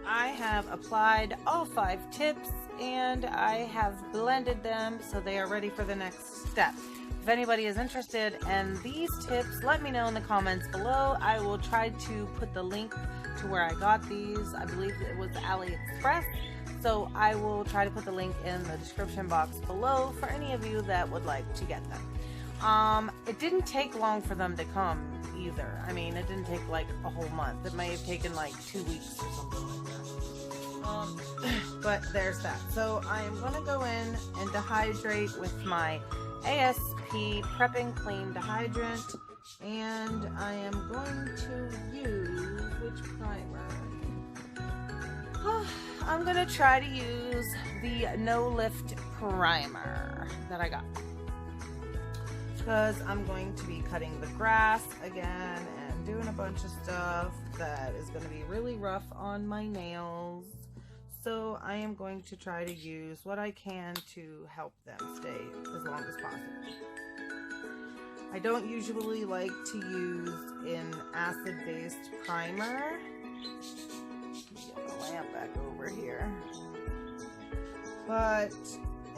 I have applied all 5 tips and I have blended them so they are ready for the next step. If anybody is interested in these tips, let me know in the comments below. I will try to put the link to where I got these. I believe it was AliExpress. So I will try to put the link in the description box below for any of you that would like to get them. It didn't take long for them to come either. I mean, it didn't take like a whole month. It may have taken like 2 weeks or something like that. But there's that. So I am going to go in and dehydrate with my ASP Prep and Clean dehydrant, and I am going to use which primer? I'm going to try to use the No Lift primer that I got, because I'm going to be cutting the grass again and doing a bunch of stuff that is going to be really rough on my nails. So I am going to try to use what I can to help them stay as long as possible. I don't usually like to use an acid-based primer. Get the lamp back over here. But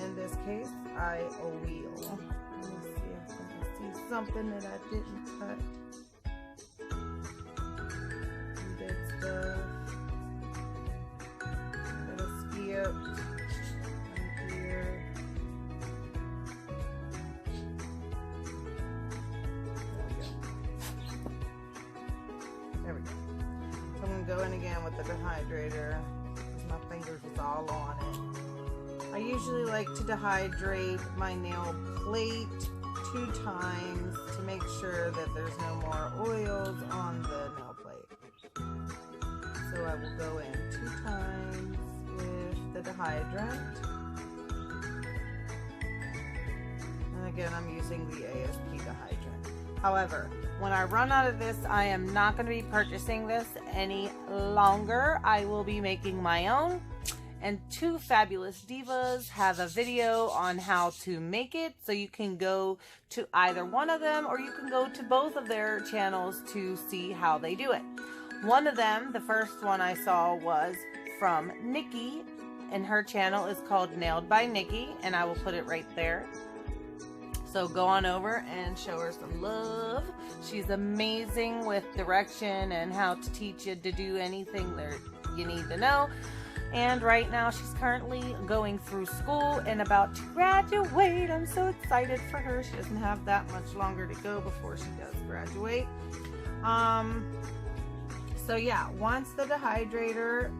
in this case, I will. Let me see if I can see something that I didn't cut. Some dead stuff. Skip right here. There we go. So I'm going to go in again with the dehydrator because my fingers is all on it. I usually like to dehydrate my nail plate 2 times to make sure that there's no more oils on the nail plate. So I will go in 2 times with the dehydrant. And again, I'm using the ASP dehydrant. However, when I run out of this, I am not going to be purchasing this any longer. I will be making my own. And 2 Fabulous Divas have a video on how to make it, so you can go to either one of them or you can go to both of their channels to see how they do it. One of them, the first one I saw, was from Nikki, and her channel is called Nailed by Nikki, and I will put it right there. So go on over and show her some love. She's amazing with direction and how to teach you to do anything that you need to know. And right now she's currently going through school and about to graduate. I'm so excited for her. She doesn't have that much longer to go before she does graduate. So yeah, once the dehydrator,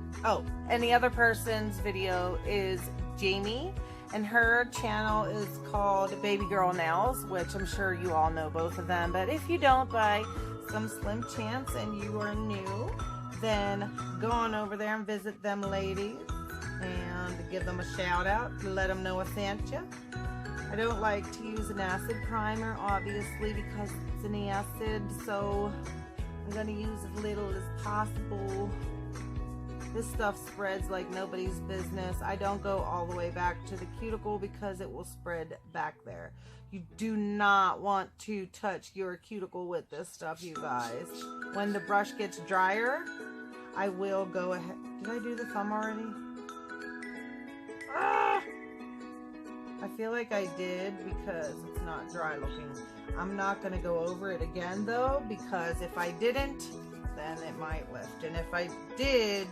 and the other person's video is Jamie, and her channel is called Baby Girl Nails, which I'm sure you all know both of them. But if you don't, by some slim chance and you are new, then go on over there and visit them ladies and give them a shout out, let them know I sent you. I don't like to use an acid primer, obviously, because it's an acid, so I'm going to use as little as possible. This stuff spreads like nobody's business. I don't go all the way back to the cuticle because it will spread back there. You do not want to touch your cuticle with this stuff, you guys. When the brush gets drier, I will go ahead. Did I do the thumb already? Ah! I feel like I did because it's not dry looking. I'm not going to go over it again though, because if I didn't, then it might lift. And if I did,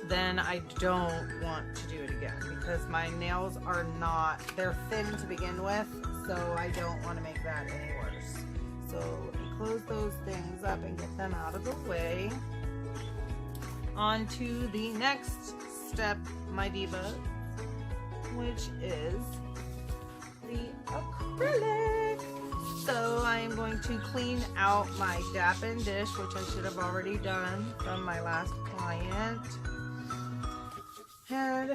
then I don't want to do it again because my nails are not, they're thin to begin with, so I don't want to make that any worse. So let me close those things up and get them out of the way. On to the next step, my divas, which is the acrylic. So I am going to clean out my Dappen dish, which I should have already done from my last client. And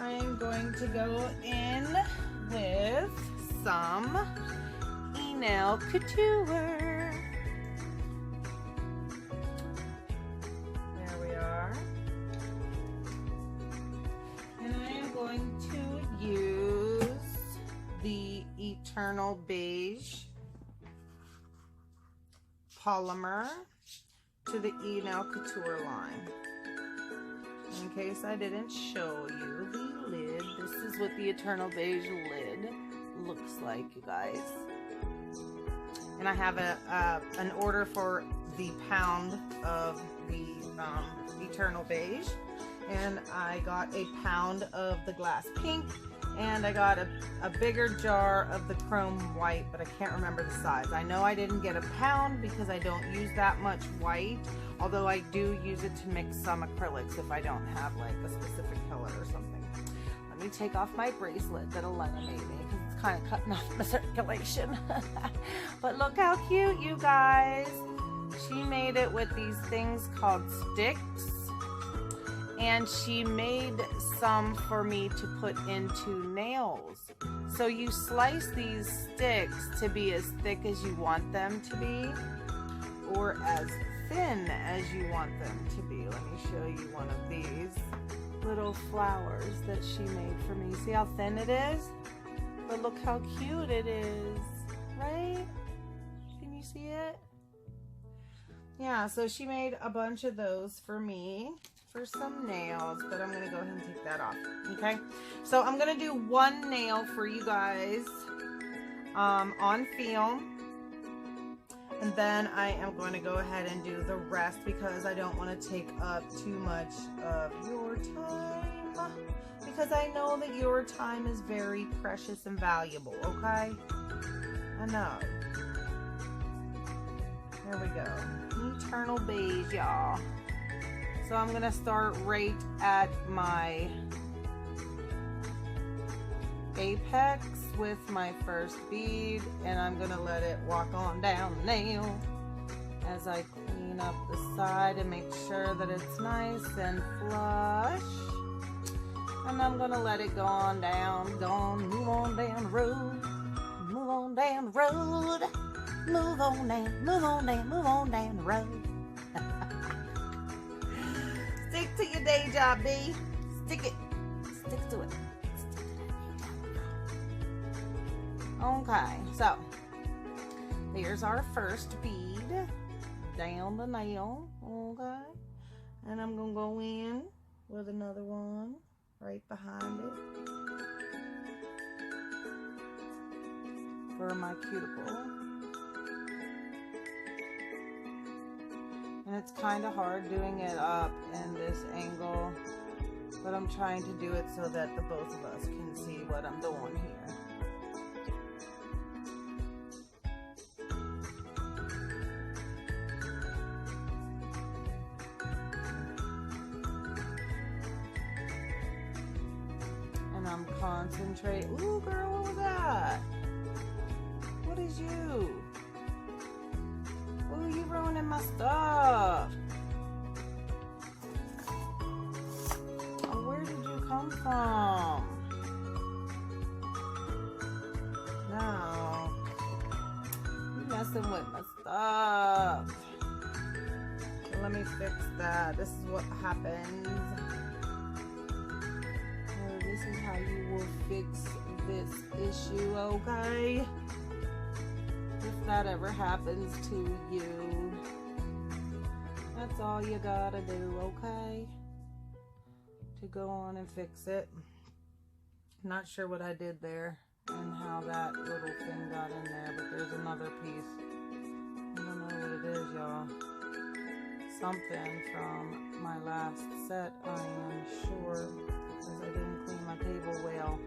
I am going to go in with some E-Nail Couture. There we are. Eternal Beige polymer to the Nail Couture line. In case I didn't show you the lid, this is what the Eternal Beige lid looks like, you guys. And I have an order for the pound of the Eternal Beige, and I got a pound of the glass pink, and I got a bigger jar of the chrome white, but I can't remember the size. I know I didn't get a pound because I don't use that much white, although I do use it to mix some acrylics if I don't have like a specific color or something. Let me take off my bracelet that Elena made me because it's kind of cutting off the circulation. But look how cute, you guys. She made it with these things called sticks, and she made some for me to put into nails. So you slice these sticks to be as thick as you want them to be, or as thin as you want them to be. Let me show you one of these little flowers that she made for me. See how thin it is? But look how cute it is, right? Can you see it? Yeah, so she made a bunch of those for me for some nails, but I'm gonna go ahead and take that off. Okay, so I'm gonna do one nail for you guys on film, and then I am going to go ahead and do the rest because I don't want to take up too much of your time, because I know that your time is very precious and valuable. Okay, I know. There we go. Eternal Beige, y'all. So I'm gonna start right at my apex with my first bead, and I'm gonna let it walk on down the nail as I clean up the side and make sure that it's nice and flush. And I'm gonna let it go on down, move on down the road, move on down the road, move on down, move on down, move on down the road. Stick to your day job, B. Stick it. Stick to it. Okay, so here's our first bead down the nail. Okay, and I'm gonna go in with another one right behind it for my cuticle. And it's kind of hard doing it up in this angle, but I'm trying to do it so that the both of us can see what I'm doing here. And I'm concentrating. Ooh, girl, what was that? What is you? Ooh, you ruining my stuff. Oh, where did you come from? No. You messing with my stuff. So let me fix that. This is what happens. Oh, this is how you will fix this issue, okay? If that ever happens to you, that's all you gotta do, okay? To go on and fix it. Not sure what I did there and how that little thing got in there, but there's another piece. I don't know what it is, y'all. Something from my last set, I am sure, because I didn't clean my table well.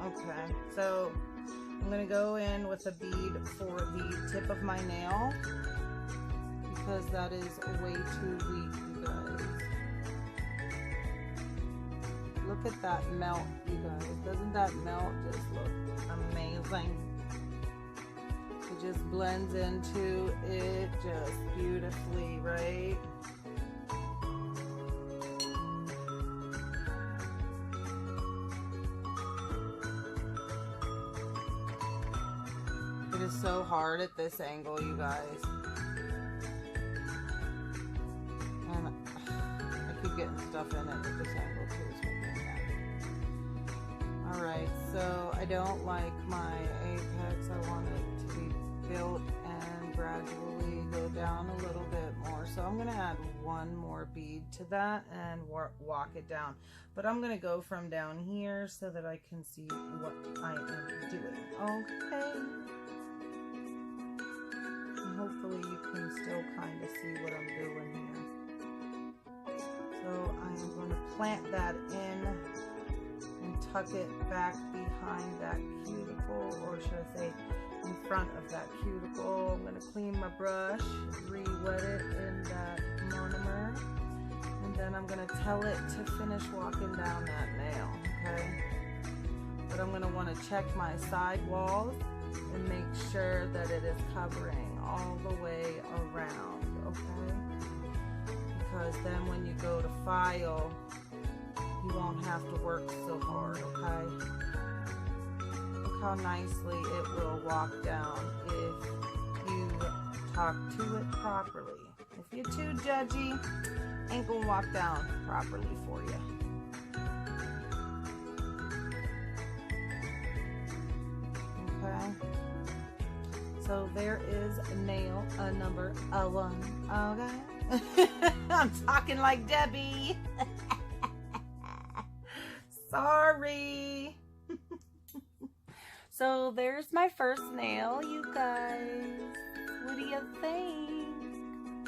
Okay, so I'm going to go in with a bead for the tip of my nail because that is way too weak, you guys. Look at that melt, you guys. Doesn't that melt just look amazing? It just blends into it just beautifully, right? It is so hard at this angle, you guys. And I keep getting stuff in it at this angle too. It's making me mad. So I don't like my apex. I want it to be built and gradually go down a little bit more. So I'm going to add one more bead to that and walk it down. But I'm going to go from down here so that I can see what I am doing. Okay. And hopefully you can still kind of see what I'm doing here. So I am going to plant that in and tuck it back behind that cuticle, or should I say in front of that cuticle. I'm going to clean my brush, re-wet it in that monomer, and then I'm going to tell it to finish walking down that nail, okay? But I'm going to want to check my side walls and make sure that it is covering all the way around, okay? Because then when you go to file, you won't have to work so hard, okay? Look how nicely it will walk down if you talk to it properly. If you're too judgy, ain't gonna walk down properly for you. Okay? So there is nail number 1, okay? I'm talking like Debbie. Sorry. So there's my first nail, you guys. What do you think?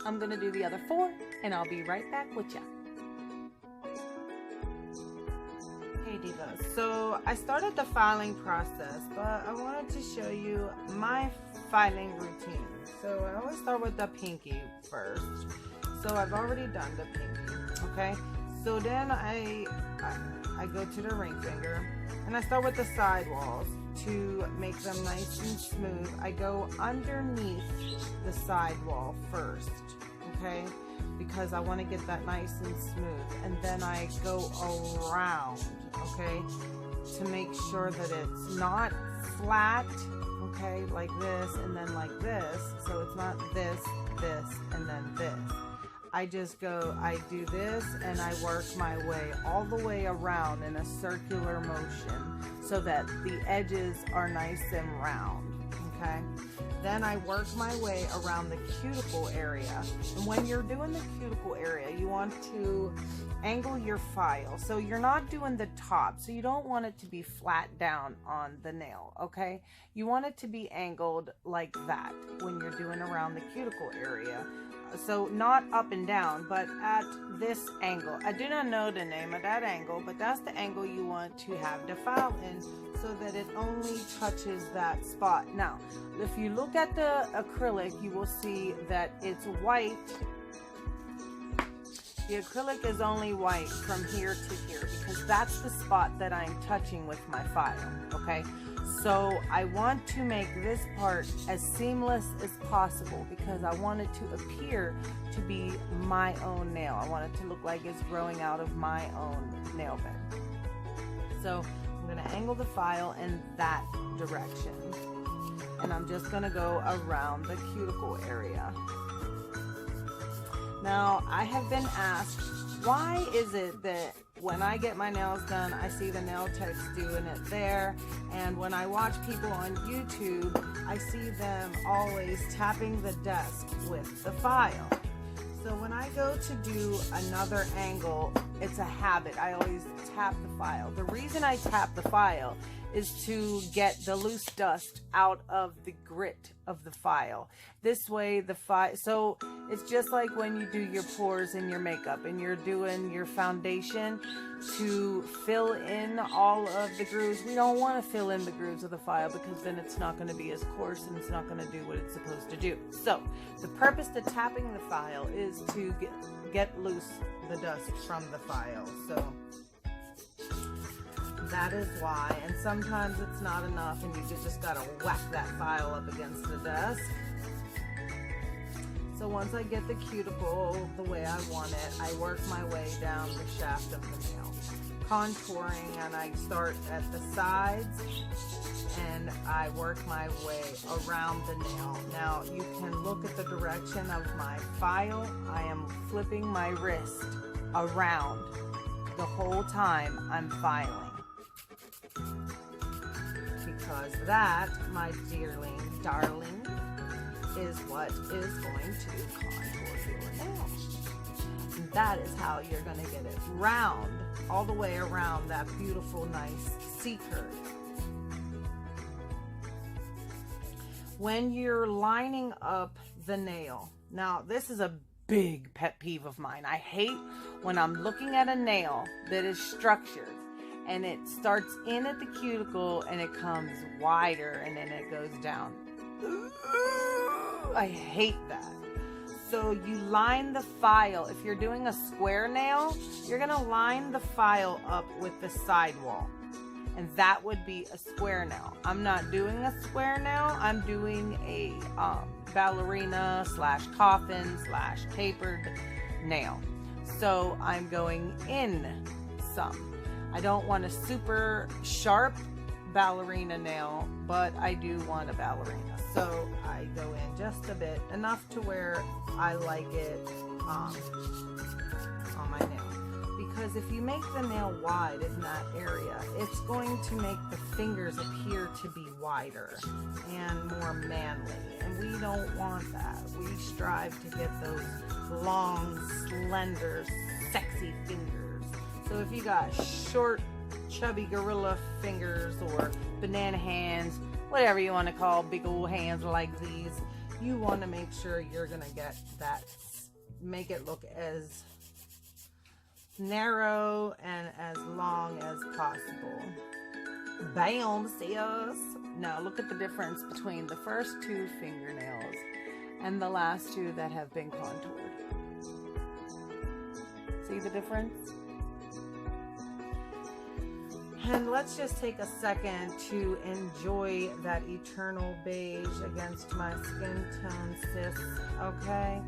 I'm gonna do the other 4 and I'll be right back with ya. Hey Divas, so I started the filing process, but I wanted to show you my filing routine. So I always start with the pinky first. So I've already done the pinky, okay? So then I go to the ring finger and I start with the side walls to make them nice and smooth. I go underneath the side wall first, okay? Because I want to get that nice and smooth. And then I go around, okay? To make sure that it's not flat, okay? Like this and then like this. So it's not this, this, and then this. I just go, I do this and I work my way all the way around in a circular motion so that the edges are nice and round, okay? Then I work my way around the cuticle area. And when you're doing the cuticle area, you want to angle your file. So you're not doing the top, so you don't want it to be flat down on the nail, okay? You want it to be angled like that when you're doing around the cuticle area. So not up and down, but at this angle. I do not know the name of that angle, but that's the angle you want to have the file in so that it only touches that spot. Now, if you look at the acrylic, you will see that it's white. The acrylic is only white from here to here because that's the spot that I'm touching with my file, okay? So I want to make this part as seamless as possible because I want it to appear to be my own nail. I want it to look like it's growing out of my own nail bed. So I'm going to angle the file in that direction. And I'm just going to go around the cuticle area. Now, I have been asked, why is it that when I get my nails done, I see the nail techs doing it there, and when I watch people on YouTube, I see them always tapping the desk with the file. So when I go to do another angle, it's a habit. I always tap the file. The reason I tap the file is to get the loose dust out of the grit of the file. This way the file, so it's just like when you do your pores in your makeup and you're doing your foundation to fill in all of the grooves. We don't want to fill in the grooves of the file because then it's not going to be as coarse and it's not going to do what it's supposed to do. So the purpose to tapping the file is to get loose the dust from the file. So that is why, and sometimes it's not enough and you just gotta whack that file up against the desk. So once I get the cuticle the way I want it, I work my way down the shaft of the nail, contouring, and I start at the sides and I work my way around the nail. Now you can look at the direction of my file. I am flipping my wrist around the whole time I'm filing. Because that, my darling, is what is going to contour your nail. And that is how you're going to get it round, all the way around that beautiful, nice C curve. When you're lining up the nail, now this is a big pet peeve of mine. I hate when I'm looking at a nail that is structured and it starts in at the cuticle and it comes wider and then it goes down. I hate that. So you line the file. If you're doing a square nail, you're gonna line the file up with the sidewall. And that would be a square nail. I'm not doing a square nail. I'm doing a ballerina / coffin / tapered nail. So I'm going in some. I don't want a super sharp ballerina nail, but I do want a ballerina. So I go in just a bit, enough to where I like it on my nail. Because if you make the nail wide in that area, it's going to make the fingers appear to be wider and more manly. And we don't want that. We strive to get those long, slender, sexy fingers. So if you got short, chubby gorilla fingers or banana hands, whatever you want to call big old hands like these, you want to make sure you're going to get that, make it look as narrow and as long as possible. Bam, sis. Now look at the difference between the first 2 fingernails and the last 2 that have been contoured. See the difference? And let's just take a second to enjoy that eternal beige against my skin tone, sis, okay?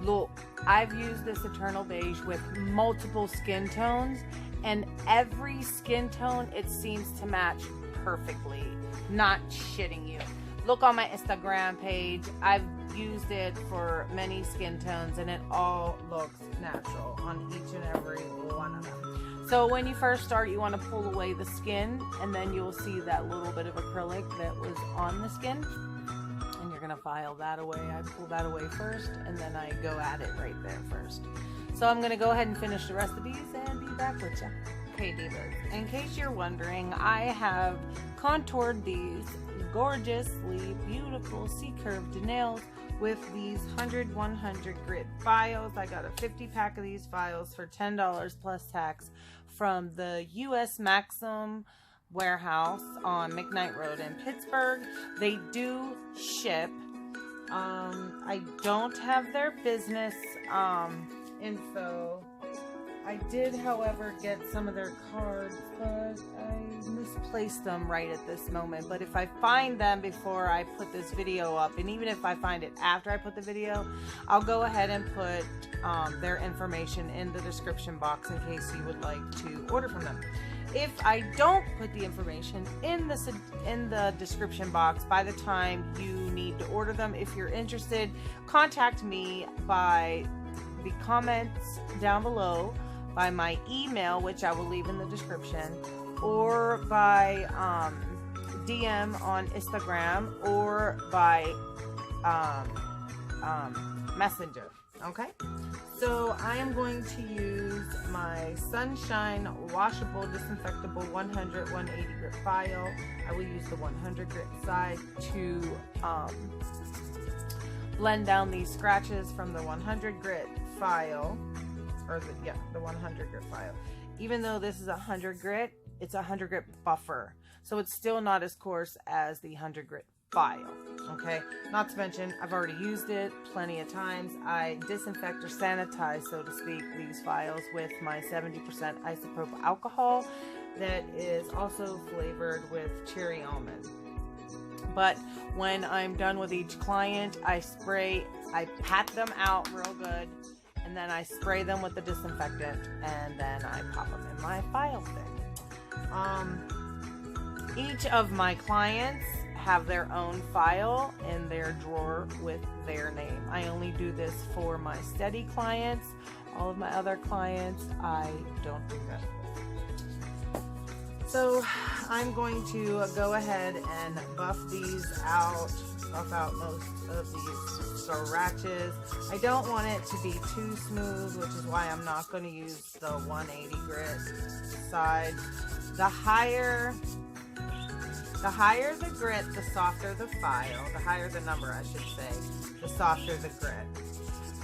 Look, I've used this eternal beige with multiple skin tones, and every skin tone, it seems to match perfectly. Not shitting you. Look on my Instagram page. I've used it for many skin tones, and it all looks natural on each and every one of them. So when you first start, you want to pull away the skin, and then you'll see that little bit of acrylic that was on the skin. And you're going to file that away. I pull that away first, and then I go at it right there first. So I'm going to go ahead and finish the rest of these and be back with you. Okay, divas, in case you're wondering, I have contoured these gorgeously beautiful C-curved nails with these 100 grit files. I got a 50 pack of these files for $10 plus tax from the US Maxim warehouse on McKnight Road in Pittsburgh. They do ship. I don't have their business info. I did, however, get some of their cards, but I misplaced them right at this moment. But if I find them before I put this video up, and even if I find it after I put the video, I'll go ahead and put their information in the description box in case you would like to order from them. If I don't put the information in the description box by the time you need to order them, if you're interested, contact me by the comments down below, by my email, which I will leave in the description, or by DM on Instagram, or by Messenger. Okay, so I am going to use my Sunshine washable disinfectable 180 grit file. I will use the 100 grit side to blend down these scratches from the 100 grit file, or the 100 grit file. Even though this is 100 grit, it's a 100 grit buffer, so it's still not as coarse as the 100 grit file. Okay, not to mention I've already used it plenty of times. I disinfect or sanitize, so to speak, these files with my 70% isopropyl alcohol that is also flavored with cherry almond. But when I'm done with each client, I pat them out real good, and then I spray them with the disinfectant, and then I pop them in my file stick. Each of my clients have their own file in their drawer with their name. I only do this for my steady clients. All of my other clients, I don't do that. So I'm going to go ahead and buff out most of these scratches. I don't want it to be too smooth, which is why I'm not going to use the 180 grit side. The higher the grit, the softer the file. The higher the number, I should say, the softer the grit.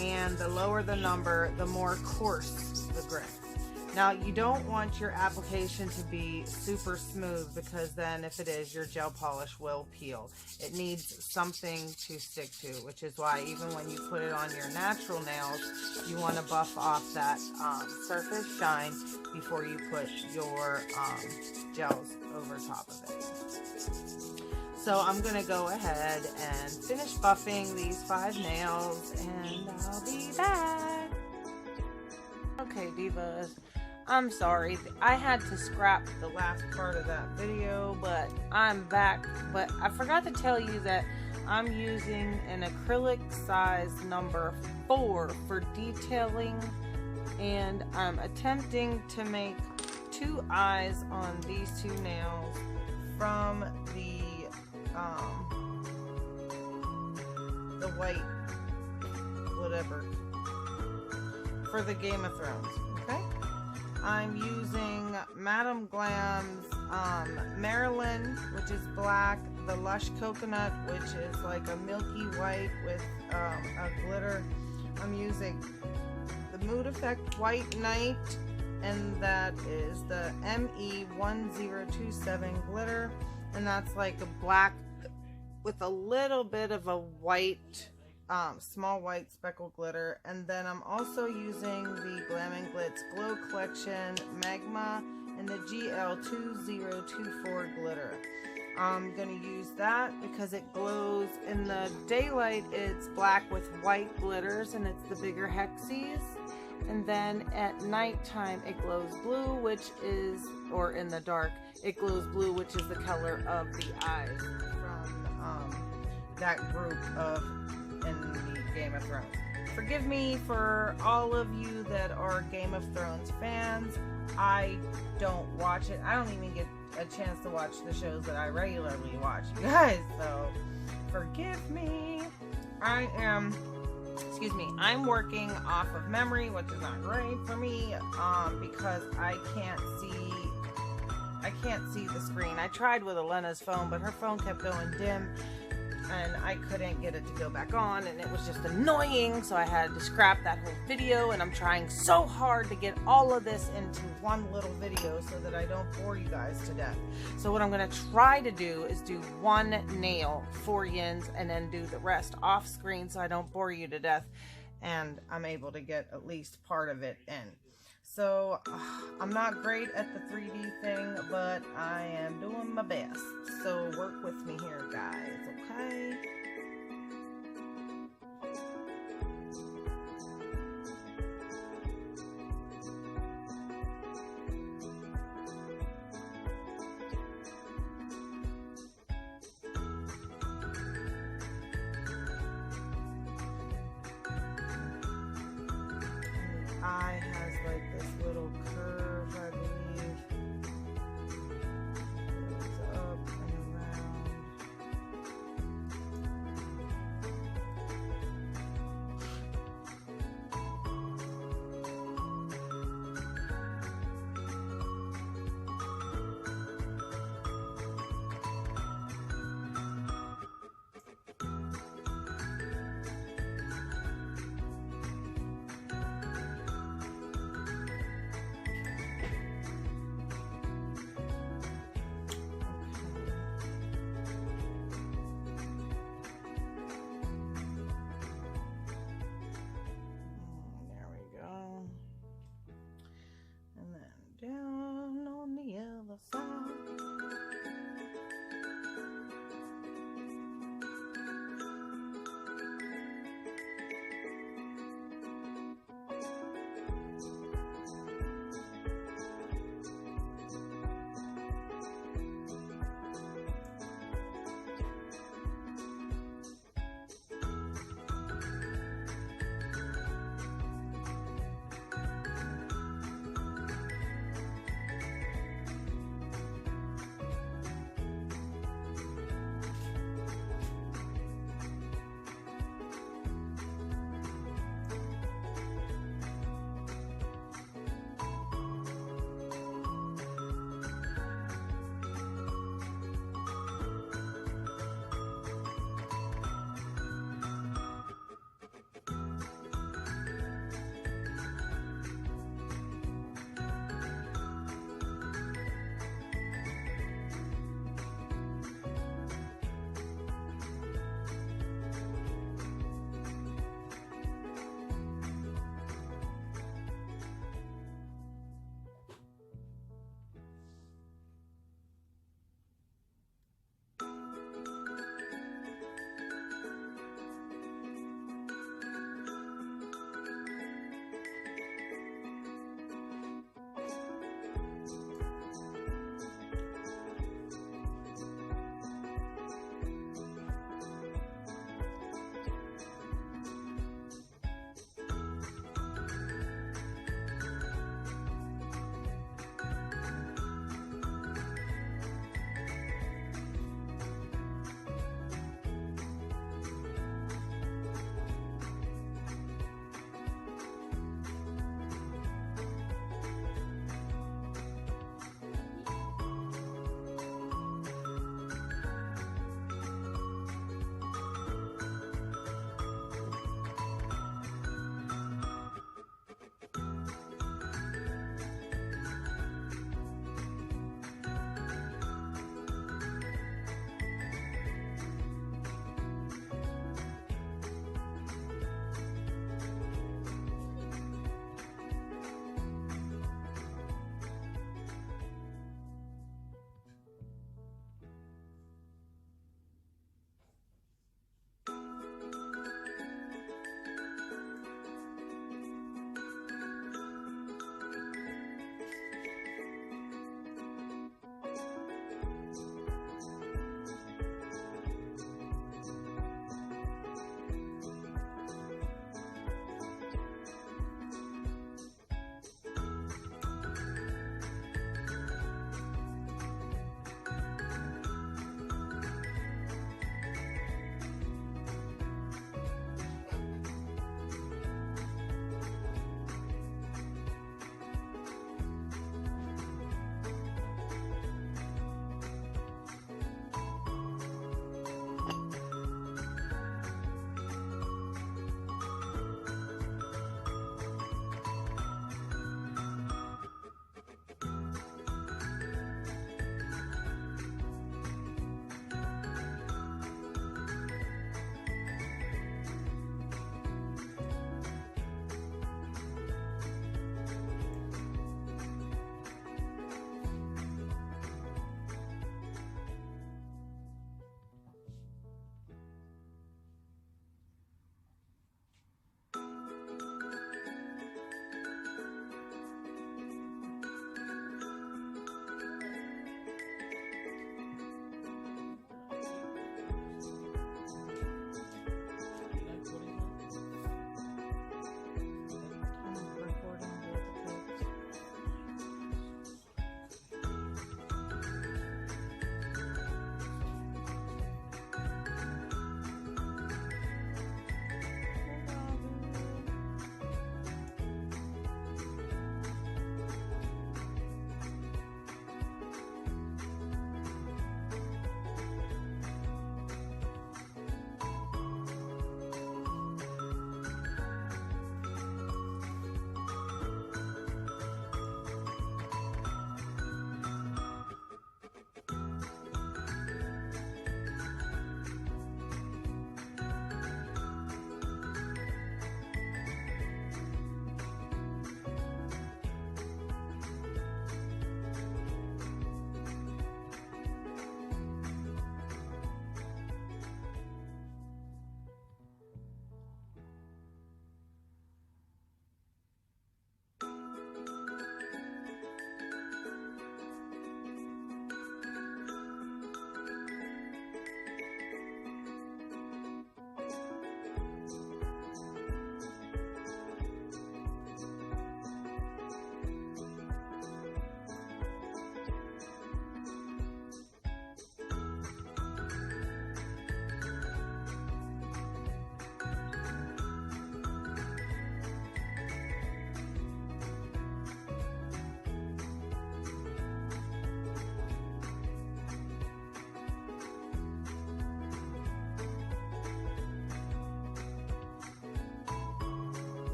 And the lower the number, the more coarse the grit. Now, you don't want your application to be super smooth, because then if it is, your gel polish will peel. It needs something to stick to, which is why even when you put it on your natural nails, you want to buff off that surface shine before you put your gels over top of it. So I'm going to go ahead and finish buffing these 5 nails, and I'll be back. Okay, divas. I'm sorry, I had to scrap the last part of that video, but I'm back. But I forgot to tell you that I'm using an acrylic size number 4 for detailing, and I'm attempting to make 2 eyes on these 2 nails from the white, whatever, for the Game of Thrones, okay? I'm using Madame Glam's Maryland, which is black, the Lush Coconut, which is like a milky white with a glitter. I'm using the Mood Effect White Night, and that is the ME1027 glitter, and that's like a black with a little bit of a white, small white speckle glitter. And then I'm also using the Glam & Glitz Glow Collection Magma and the GL2024 glitter. I'm going to use that because it glows in the daylight. It's black with white glitters, and it's the bigger hexes. And then at nighttime it glows blue, which is, or in the dark, it glows blue, which is the color of the eyes from that group of in the Game of Thrones. Forgive me for all of you that are Game of Thrones fans. I don't watch it. I don't even get a chance to watch the shows that I regularly watch, you guys, so forgive me. I'm working off of memory, which is not great for me, because I can't see the screen. I tried with Elena's phone, but her phone kept going dim, and I couldn't get it to go back on, and it was just annoying, so I had to scrap that whole video. And I'm trying so hard to get all of this into one little video so that I don't bore you guys to death. So what I'm going to try to do is do 1 nail, 4 yins, and then do the rest off screen so I don't bore you to death, and I'm able to get at least part of it in. So I'm not great at the 3D thing, but I am doing my best. So work with me here, guys, okay? Eye has like this little curve, I believe. Goes up and around.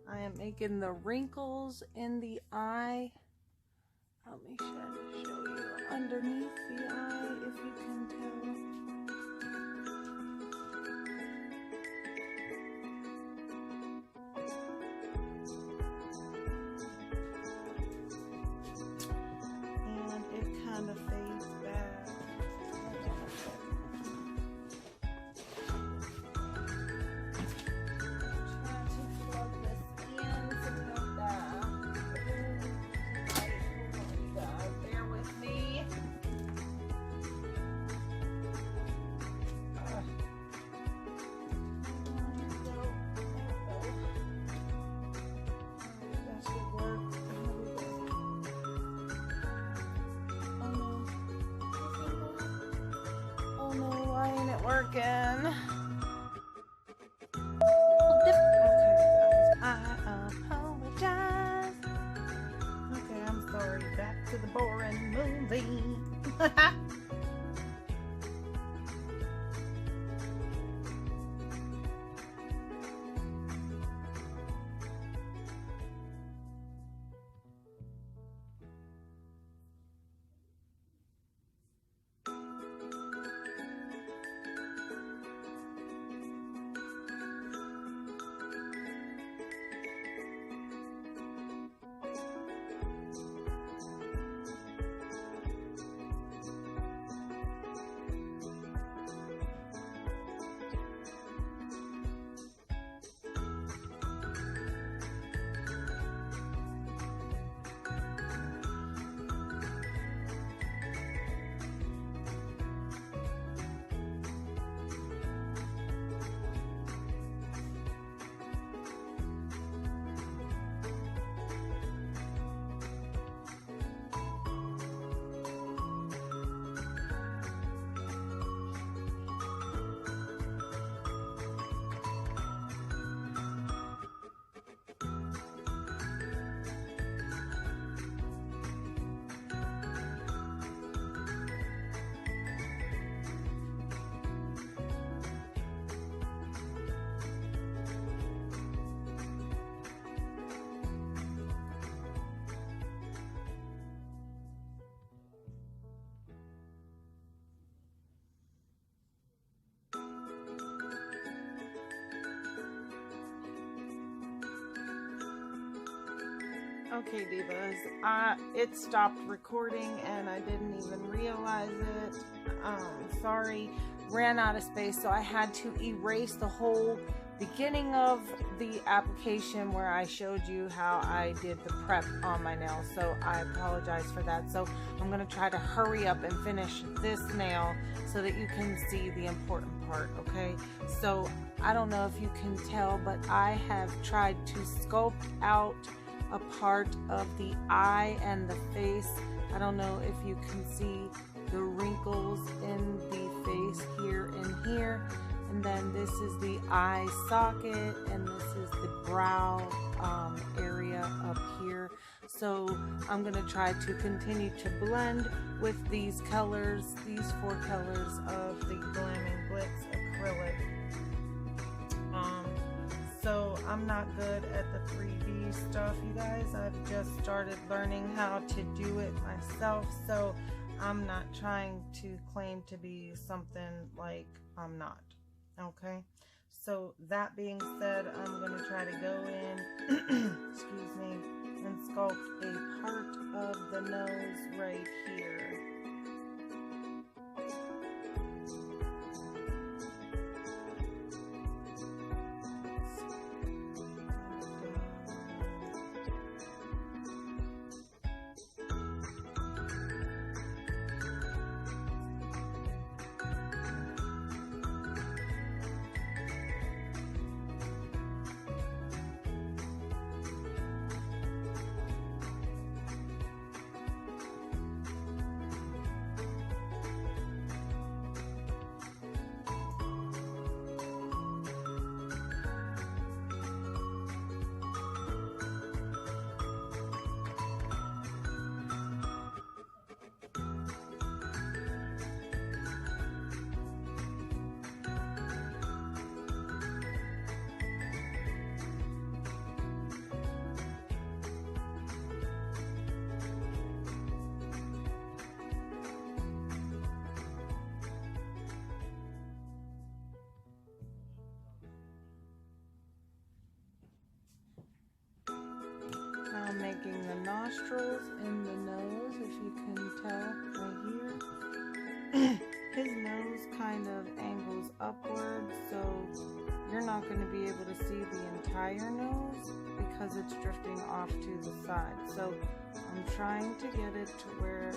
I am making the wrinkles in the eye. Let me show you underneath the eye if you can tell. And it kind of fades back. Working. Okay, guys, I apologize. Okay, I'm sorry. Back to the boring movie. Okay, divas, it stopped recording and I didn't even realize it. Sorry, ran out of space, so I had to erase the whole beginning of the application where I showed you how I did the prep on my nail, so I apologize for that. So I'm going to try to hurry up and finish this nail so that you can see the important part, okay? So I don't know if you can tell, but I have tried to sculpt out a part of the eye and the face. I don't know if you can see the wrinkles in the face here and here, and then this is the eye socket, and this is the brow area up here. So I'm going to try to continue to blend with these colors, these 4 colors of the Glam and Glitz acrylic. So I'm not good at the 3D stuff, you guys. I've just started learning how to do it myself, so I'm not trying to claim to be something like I'm not. Okay, so that being said, I'm going to try to go in excuse me, and sculpt a part of the nose right here. making the nostrils in the nose, if you can tell right here. His nose kind of angles upward, so you're not going to be able to see the entire nose because it's drifting off to the side. So I'm trying to get it to where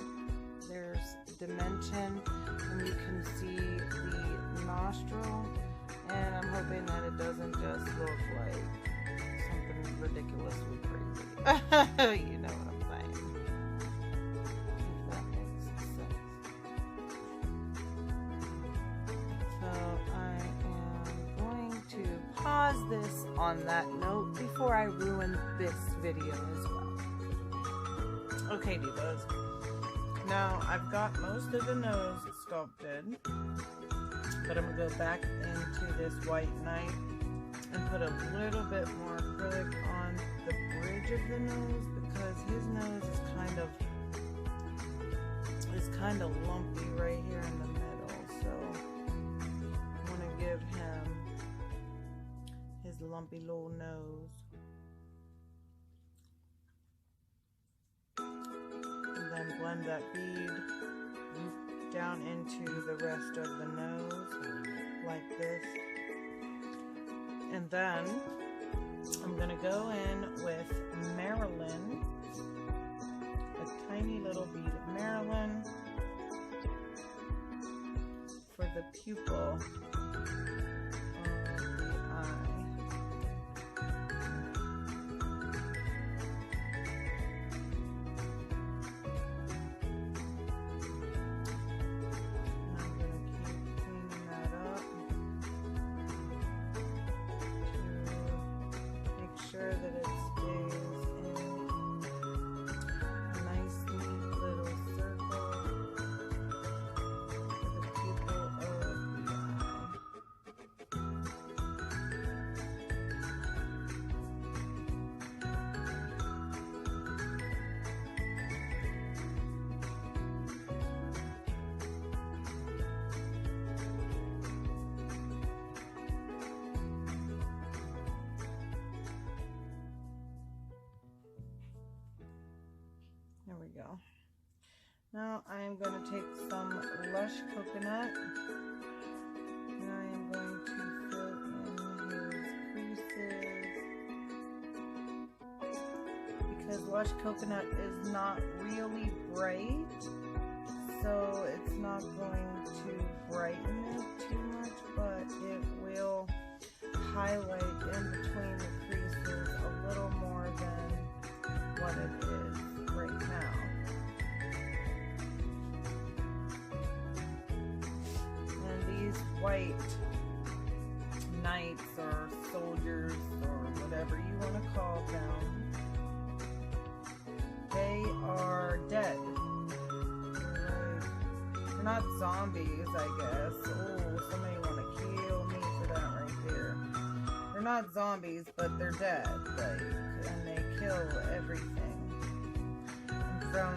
there's dimension and you can see the nostril, and I'm hoping that it doesn't just look like something ridiculously crazy. You know what I'm saying, if that makes sense. So I am going to pause this on that note before I ruin this video as well. Okay, divas. Now I've got most of the nose sculpted, but I'm going to go back into this white knife and put a little bit more acrylic on the bridge of the nose because his nose is kind of lumpy right here in the middle. So I want to give him his lumpy little nose. Blend that bead down into the rest of the nose like this, and then I'm going to go in with Marilyn, a tiny little bead of Marilyn for the pupil of the eye. There we go. Now I am going to take some Lush Coconut and I am going to fill in his creases because Lush Coconut is not really bright, so it's not going to brighten it too much, but it will highlight in between the creases a little more than what it is right now. And these white knights or soldiers or whatever you want to call them, they are dead. They're not zombies, I guess. Oh, somebody want to kill me for that right there. They're not zombies, but they're dead, like, and they kill everything. From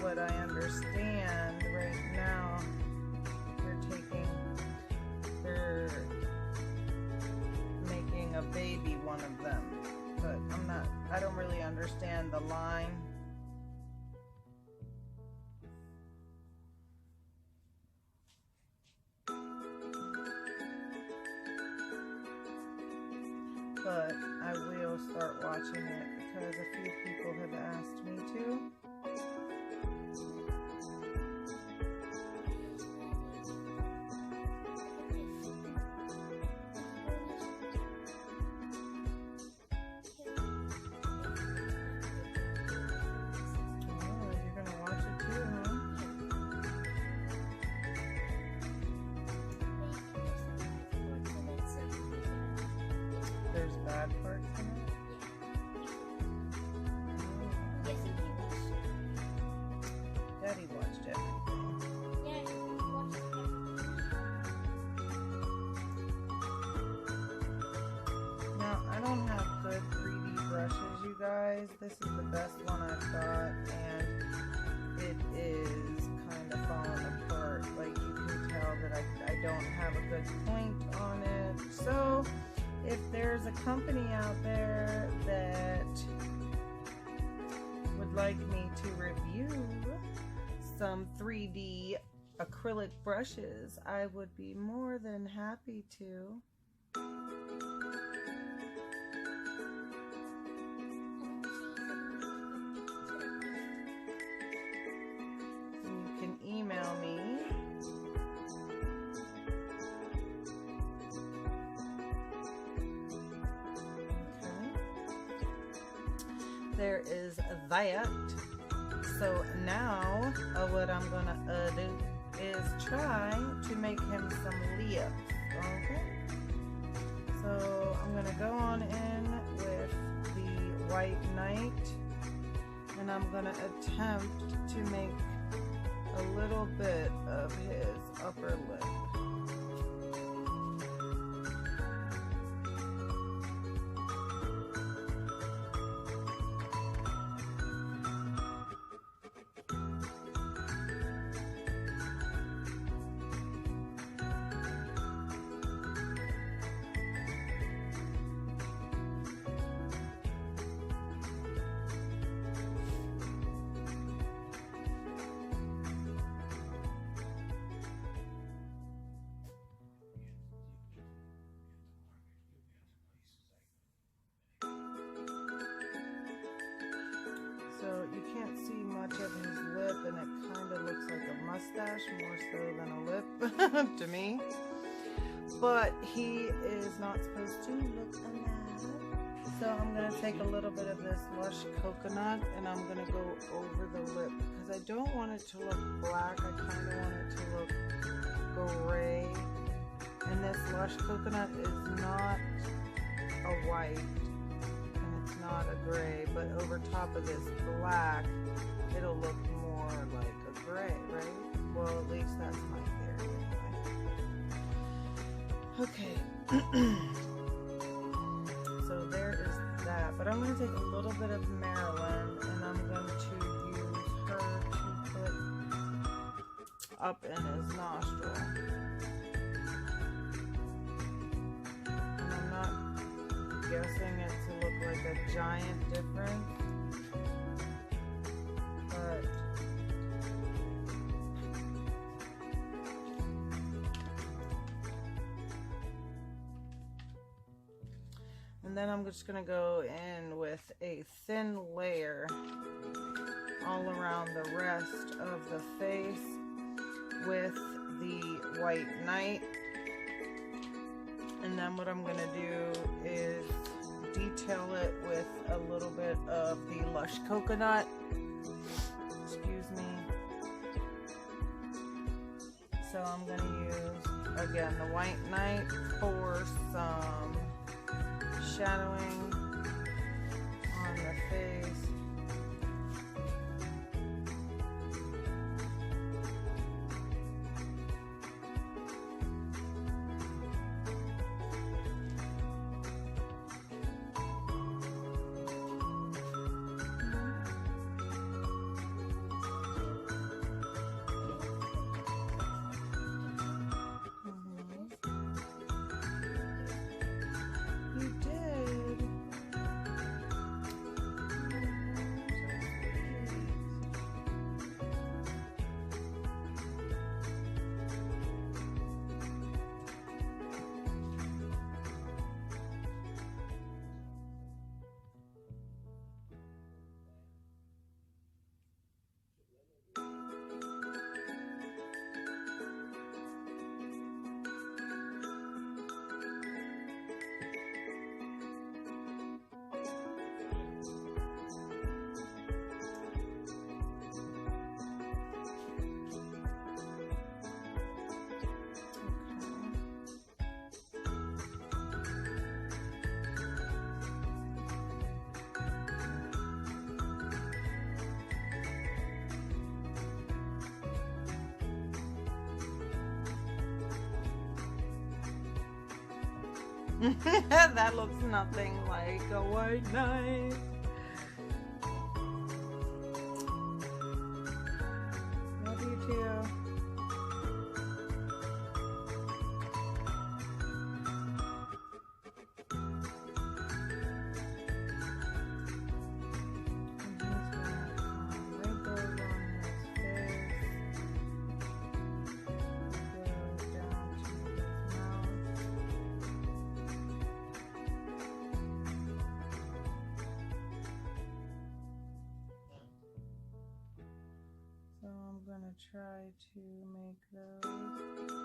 what I understand right now, they're making a baby one of them, but I don't really understand the line. But I will start watching it because a few people have asked me to. There's bad parts in it? Yes, he watched it. Daddy watched everything. Yeah, he watched everything. Now, I don't have good 3D brushes, you guys. This is the best one I've got, and it is kind of falling apart. Like, you can tell that I don't have a good point on it. So, if there's a company out there that like me to review some 3D acrylic brushes, I would be more than happy to. You can email me. There is that. So now what I'm gonna do is try to make him some lips. Okay, so I'm gonna go on in with the white knight, and I'm gonna attempt to make a little bit of his upper lip. So you can't see much of his lip, and it kind of looks like a mustache more so than a lip to me. But he is not supposed to look alive. So I'm going to take a little bit of this Lush Coconut, and I'm going to go over the lip because I don't want it to look black. I kind of want it to look gray. And this Lush Coconut is not a white. Not a gray, but over top of this black, it'll look more like a gray, right? Well, at least that's my theory anyway. Okay. So there is that, but I'm going to take a little bit of Marilyn, and I'm going to use her to put up in his nostril. And I'm not guessing it to look like a giant difference, but and then I'm just gonna go in with a thin layer all around the rest of the face with the white knight. And then what I'm going to do is detail it with a little bit of the Lush Coconut. Excuse me. So I'm going to use, again, the white knight for some shadowing on the face. That looks nothing like a white knight. Love you too. And he's got I'm gonna try to make those